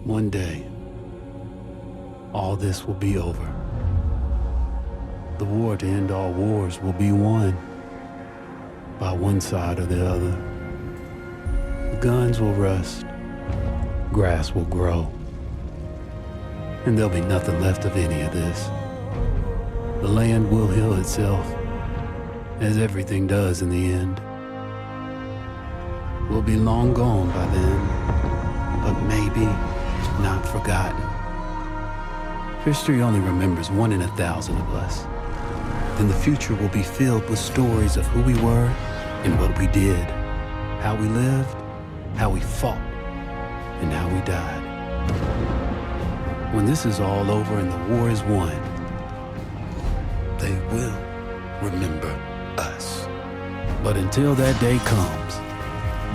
One day, all this will be over. The war to end all wars will be won by one side or the other. The guns will rust, grass will grow, and there'll be nothing left of any of this. The land will heal itself, as everything does in the end. We'll be long gone by then, but maybe not forgotten. History only remembers 1 in 1,000 of us. Then the future will be filled with stories of who we were and what we did, how we lived, how we fought, and how we died. When this is all over and the war is won, they will remember us. But until that day comes,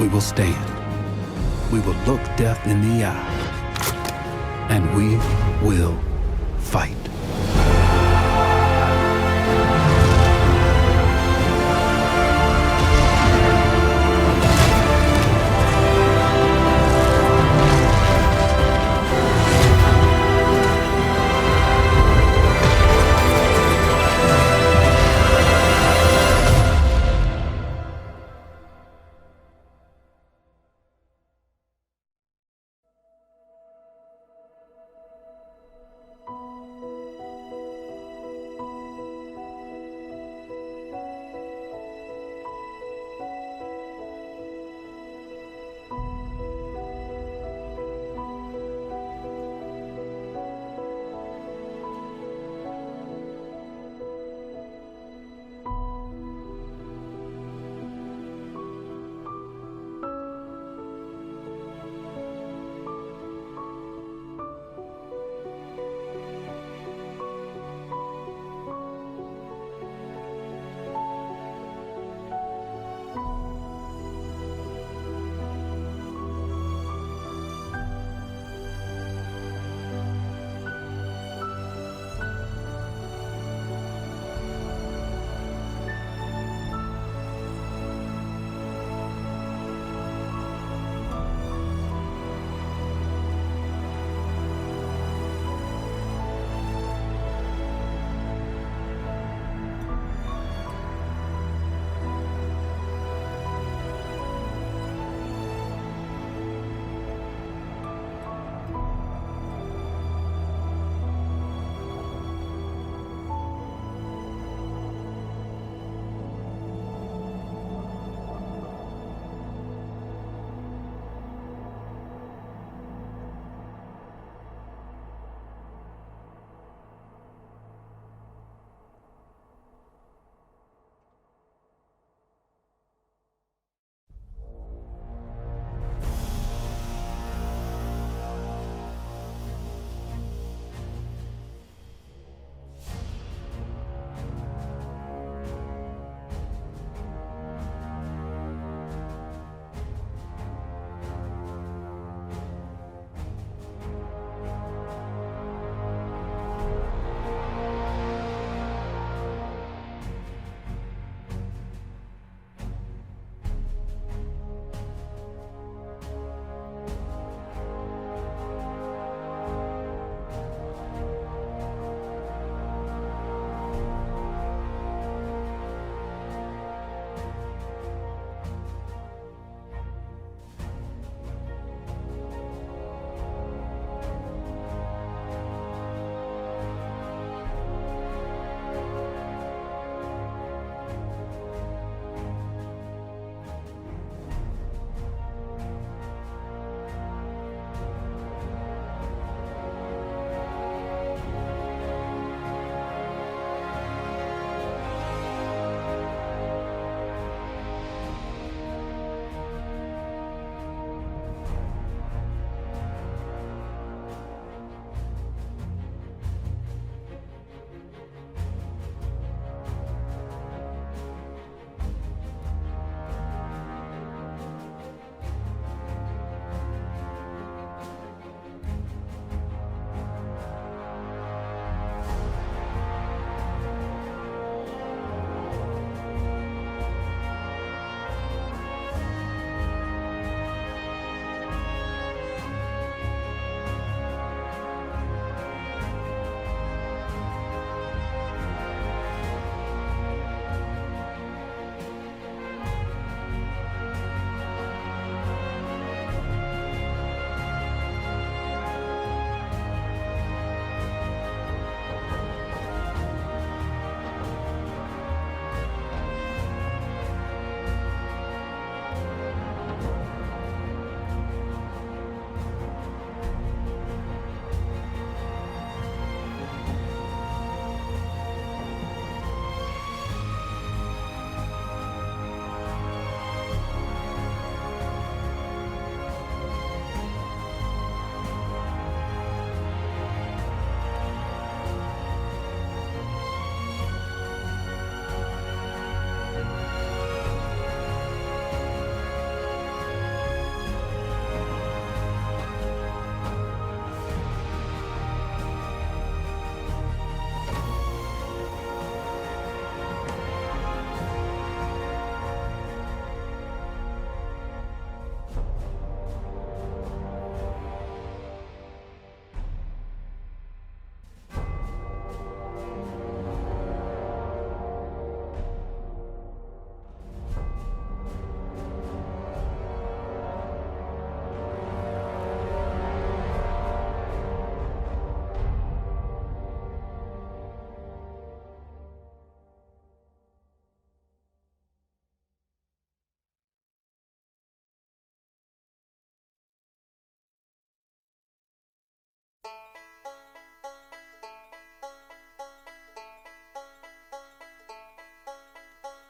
we will stand. We will look death in the eye, and we will fight.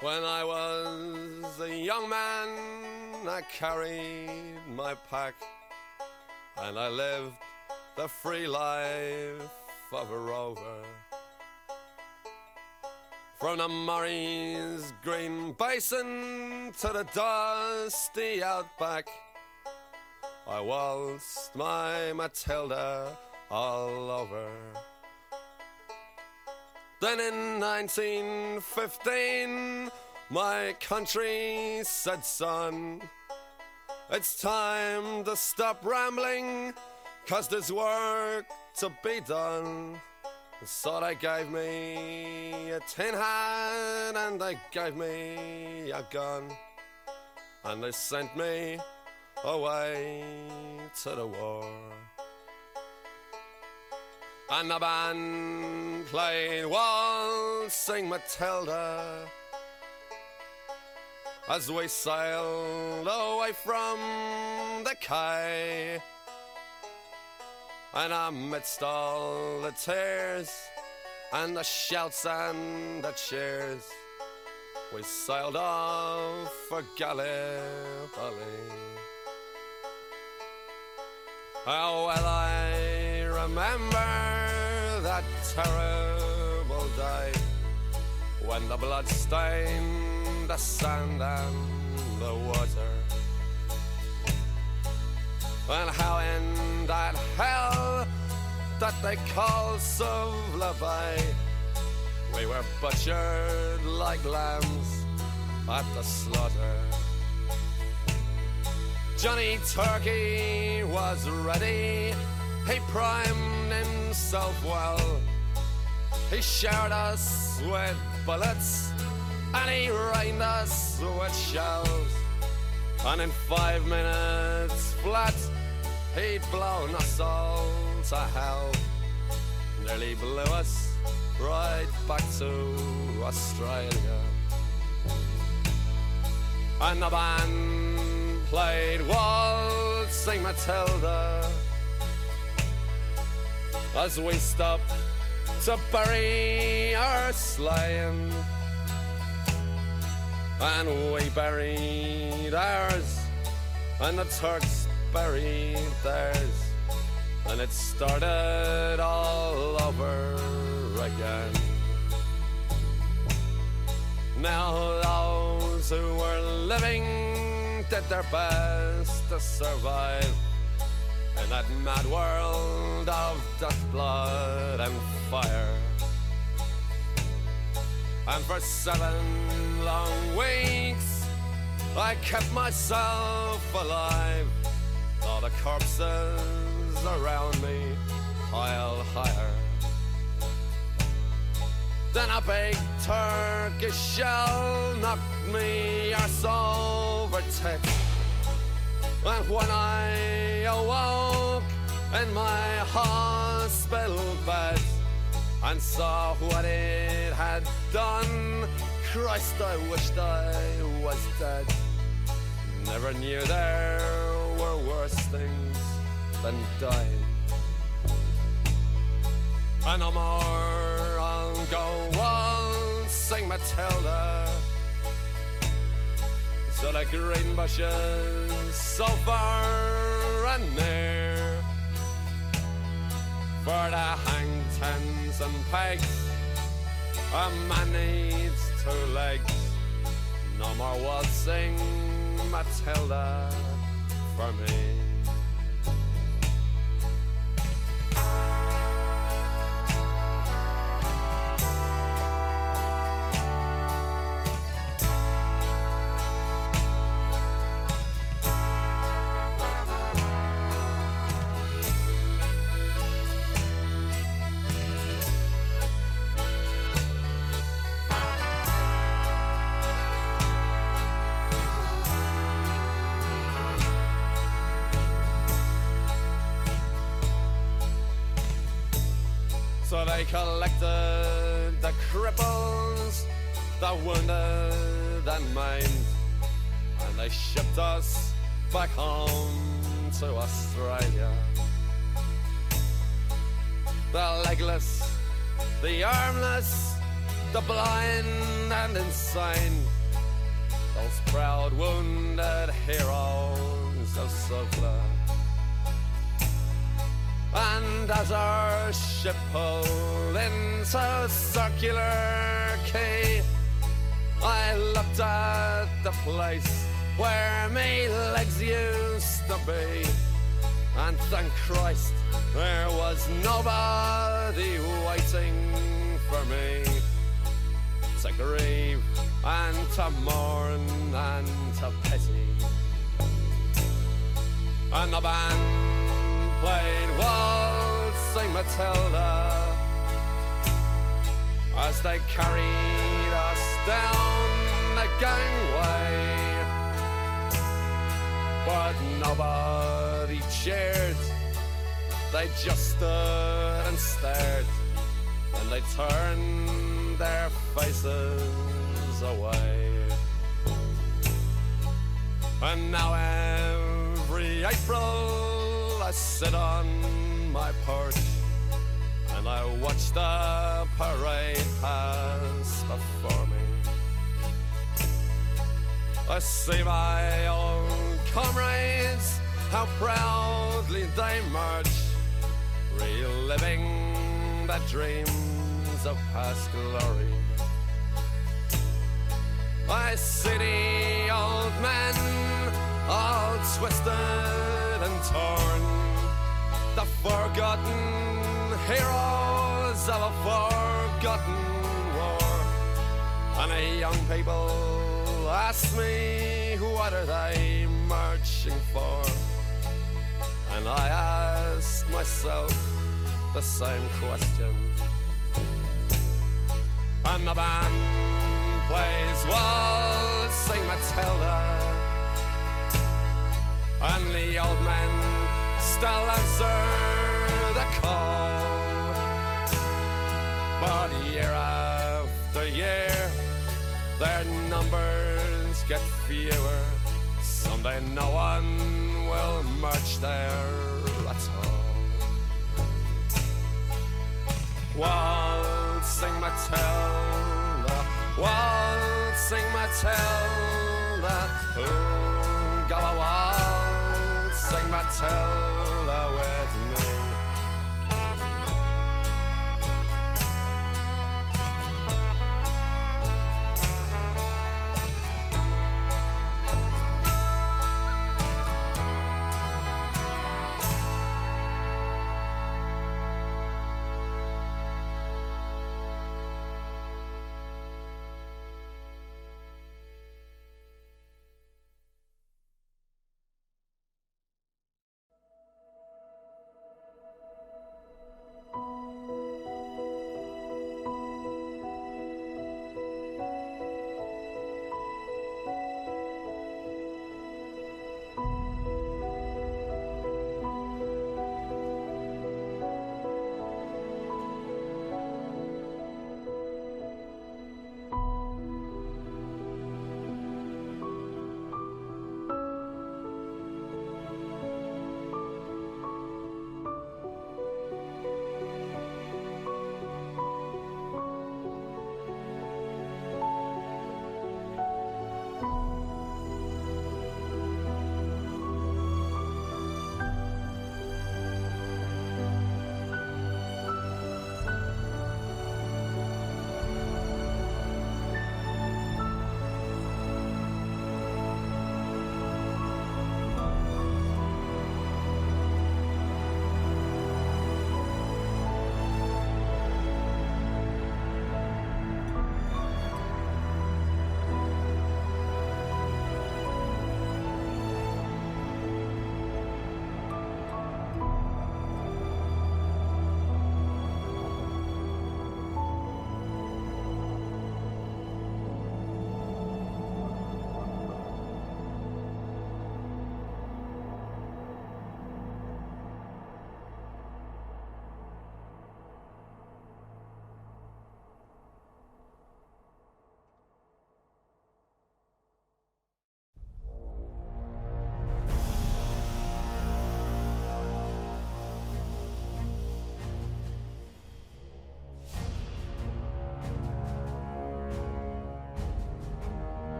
When I was a young man, I carried my pack, and I lived the free life of a rover. From the Murray's green basin to the dusty outback, I waltzed my Matilda all over. Then in 1915, my country said, son, it's time to stop rambling, 'cause there's work to be done. So they gave me a tin hat and they gave me a gun, and they sent me away to the war. And the band played Waltzing Matilda as we sailed away from the quay. And amidst all the tears and the shouts and the cheers, we sailed off for Gallipoli. Oh, well, I remember that terrible day when the blood stained the sand and the water, and how in that hell that they call Suvla Bay, we were butchered like lambs at the slaughter. Johnny Turkey was ready, he primed himself well, he showered us with bullets and he rained us with shells, and in 5 minutes flat he'd blown us all to hell, nearly blew us right back to Australia. And the band played Waltzing Matilda as we stopped to bury our slain, and we buried ours and the Turks buried theirs, and it started all over again. Now those who were living did their best to survive in that mad world of death, blood and fire. And for 7 long weeks I kept myself alive, all the corpses around me piled higher. Then a big Turkish shell knocked me arse over tits, and when I awoke in my hospital bed and saw what it had done, Christ, I wished I was dead. Never knew there were worse things than dying. And no more I'll go waltzing Matilda to the green bushes so far and near, for the hang tens and pegs a man needs 2 legs. No more waltzing Matilda for me. So they collected the cripples, the wounded and maimed, and they shipped us back home to Australia. The legless, the armless, the blind and insane, those proud wounded heroes of Suvla. And as our ship pulled into Circular Quay, I looked at the place where me legs used to be, and thank Christ there was nobody waiting for me to grieve and to mourn and to pity. And the band played Waltzing Matilda as they carried us down the gangway, but nobody cheered. They just stood and stared, and they turned their faces away. And now every April I sit on my porch and I watch the parade pass before me. I see my old comrades, how proudly they march, reliving the dreams of past glory. I see the old men, all twisted and torn, the forgotten heroes of a forgotten war. And the young people ask me, what are they marching for? And I ask myself the same question. And the band plays Waltzing Matilda, and the old men still answer the call. But year after year their numbers get fewer. Someday no one will march there at all. Waltzing Matilda, Waltzing Matilda, ooh, go a waltzing Matilda.